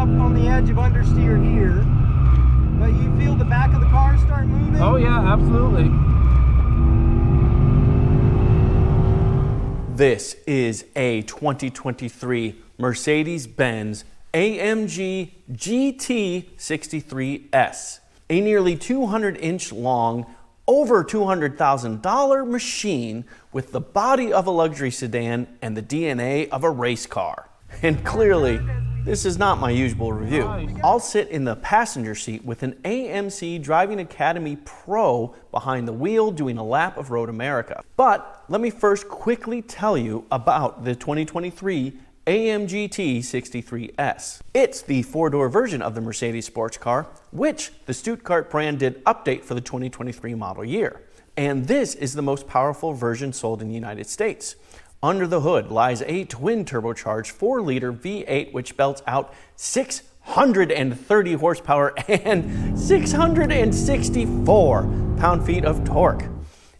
up on the edge of understeer here, but you feel the back of the car start moving? Oh yeah, absolutely. This is a 2023 Mercedes-Benz AMG GT63S, a nearly 200-inch long, over $200,000 machine with the body of a luxury sedan and the DNA of a race car. And clearly, this is not my usual review. I'll sit in the passenger seat with an AMC Driving Academy Pro behind the wheel doing a lap of Road America. But let me first quickly tell you about the 2023 AMG GT63S. It's the four-door version of the Mercedes sports car, which the Stuttgart brand did update for the 2023 model year. And this is the most powerful version sold in the United States. Under the hood lies a twin-turbocharged 4-liter V8 which belts out 630 horsepower and 664 pound-feet of torque.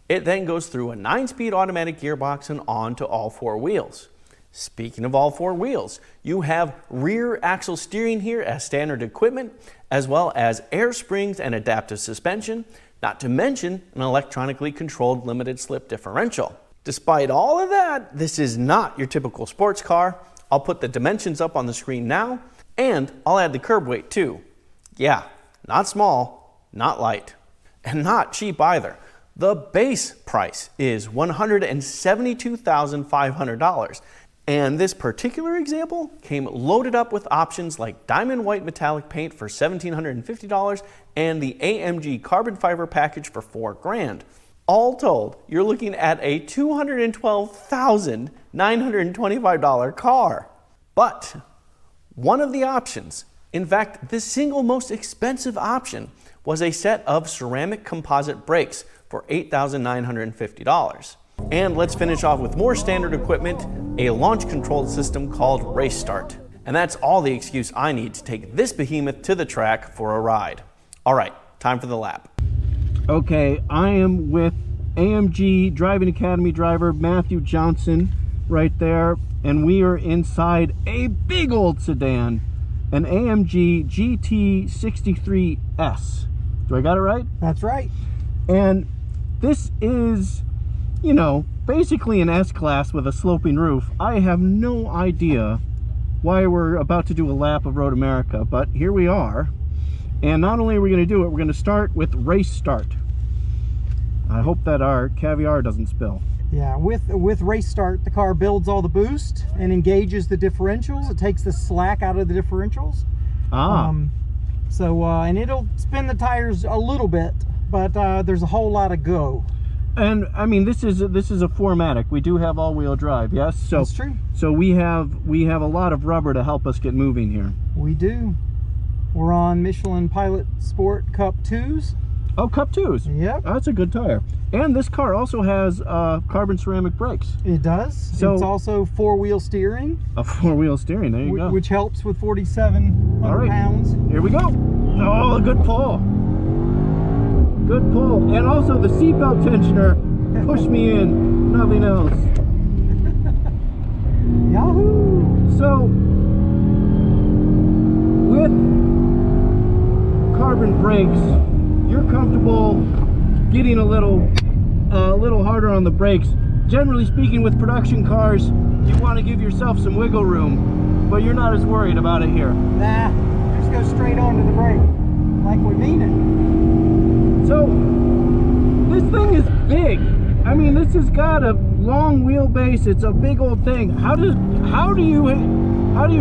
It then goes through a 9-speed automatic gearbox and onto all four wheels. Speaking of all four wheels, you have rear axle steering here as standard equipment, as well as air springs and adaptive suspension, not to mention an electronically controlled limited slip differential. Despite all of that, this is not your typical sports car. I'll put the dimensions up on the screen now, and I'll add the curb weight too. Yeah, not small, not light, and not cheap either. The base price is $172,500. And this particular example came loaded up with options like diamond white metallic paint for $1,750 and the AMG carbon fiber package for $4 grand. All told, you're looking at a $212,925 car. But one of the options, in fact, the single most expensive option, was a set of ceramic composite brakes for $8,950. And let's finish off with more standard equipment, a launch control system called Race Start. And that's all the excuse I need to take this behemoth to the track for a ride. All right, time for the lap. Okay, I am with AMG Driving Academy driver Matthew Johnson right there, and we are inside a big old sedan, an AMG GT63S. Do I got it right? That's right. And this is, you know, basically an S-Class with a sloping roof. I have no idea why we're about to do a lap of Road America, but here we are. And not only are we going to do it, we're going to start with Race Start. I hope that our caviar doesn't spill. Yeah, with Race Start, the car builds all the boost and engages the differentials. It takes the slack out of the differentials. And it'll spin the tires a little bit, but there's a whole lot of go. And I mean, this is a 4MATIC. We do have all-wheel drive, yes. So that's true. So we have a lot of rubber to help us get moving here. We do. We're on Michelin Pilot Sport Cup 2s. Oh, Cup 2s. Yep. That's a good tire. And this car also has carbon ceramic brakes. It does. So it's also four-wheel steering. A four-wheel steering. There you go. Which helps with 4,700 pounds. Here we go. Oh, good pull. Good pull. And also the seatbelt tensioner pushed me in. Nothing else. Yahoo! So, with carbon brakes, you're comfortable getting a little harder on the brakes. Generally speaking, with production cars, you want to give yourself some wiggle room, but you're not as worried about it here. Nah, just go straight onto the brake, like we mean it. So, this thing is big. I mean, this has got a long wheelbase. It's a big old thing. How do you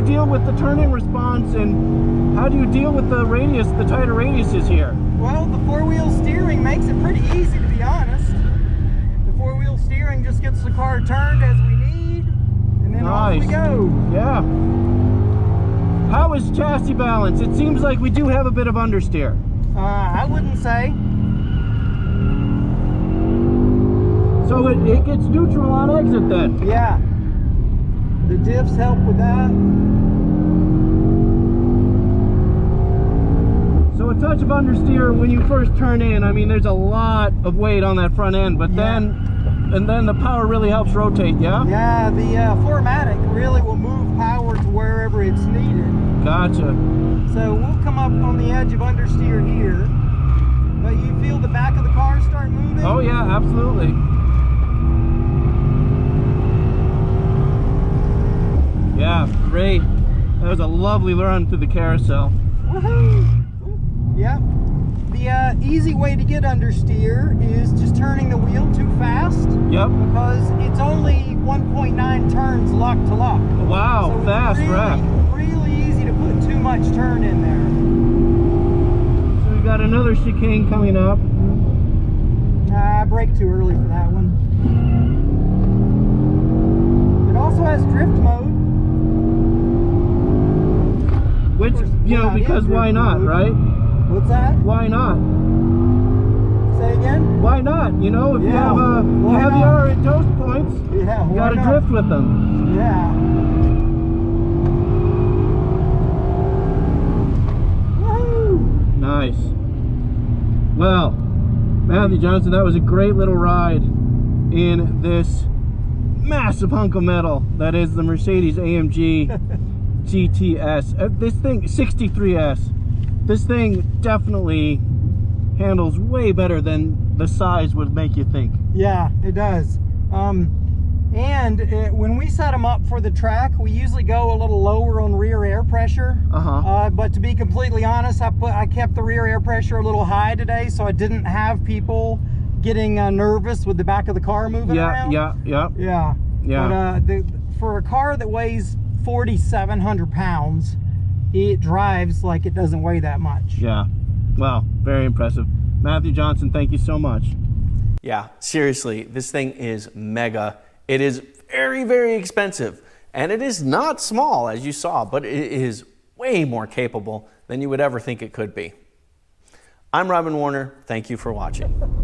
deal with the turn-in response, and how do you deal with the radius, the tighter radiuses here? Well, the four-wheel steering makes it pretty easy, to be honest. The four-wheel steering just gets the car turned as we need, and then off we go. Yeah. How is chassis balance? It seems like we do have a bit of understeer. I wouldn't say. So it gets neutral on exit then? Yeah. The diffs help with that. So a touch of understeer when you first turn in. I mean, there's a lot of weight on that front end, but then the power really helps rotate, yeah? Yeah, the 4MATIC really will move power to wherever it's needed. Gotcha. So we'll come up on the edge of understeer here. But you feel the back of the car start moving? Oh yeah, absolutely. Yeah, great. That was a lovely run through the carousel. Woohoo! Yep. The easy way to get understeer is just turning the wheel too fast. Yep. Because it's only 1.9 turns lock to lock. Wow, so fast it's rack. really easy to put too much turn in there. So we've got another chicane coming up. I braked too early for that one. It also has drift mode. Which, you know, because why not, right? What's that? Why not? Say again? Why not? You know, if you Yeah, have a why heavy not? hour at toast points, Yeah, you why gotta not? drift with them. Yeah. Woohoo! Nice. Well, Matthew Johnson, that was a great little ride in this massive hunk of metal that is the Mercedes AMG GTS. This thing, 63S, this thing definitely handles way better than the size would make you think. Yeah, it does. When we set them up for the track, we usually go a little lower on rear air pressure. But to be completely honest, I kept the rear air pressure a little high today, so I didn't have people getting nervous with the back of the car moving around. Yeah. But for a car that weighs 4,700 pounds, it drives like it doesn't weigh that much. Yeah. Well, very impressive. Matthew Johnson, thank you so much. Yeah, seriously, this thing is mega. It is very, very expensive, and it is not small, as you saw, but it is way more capable than you would ever think it could be. I'm Robin Warner. Thank you for watching.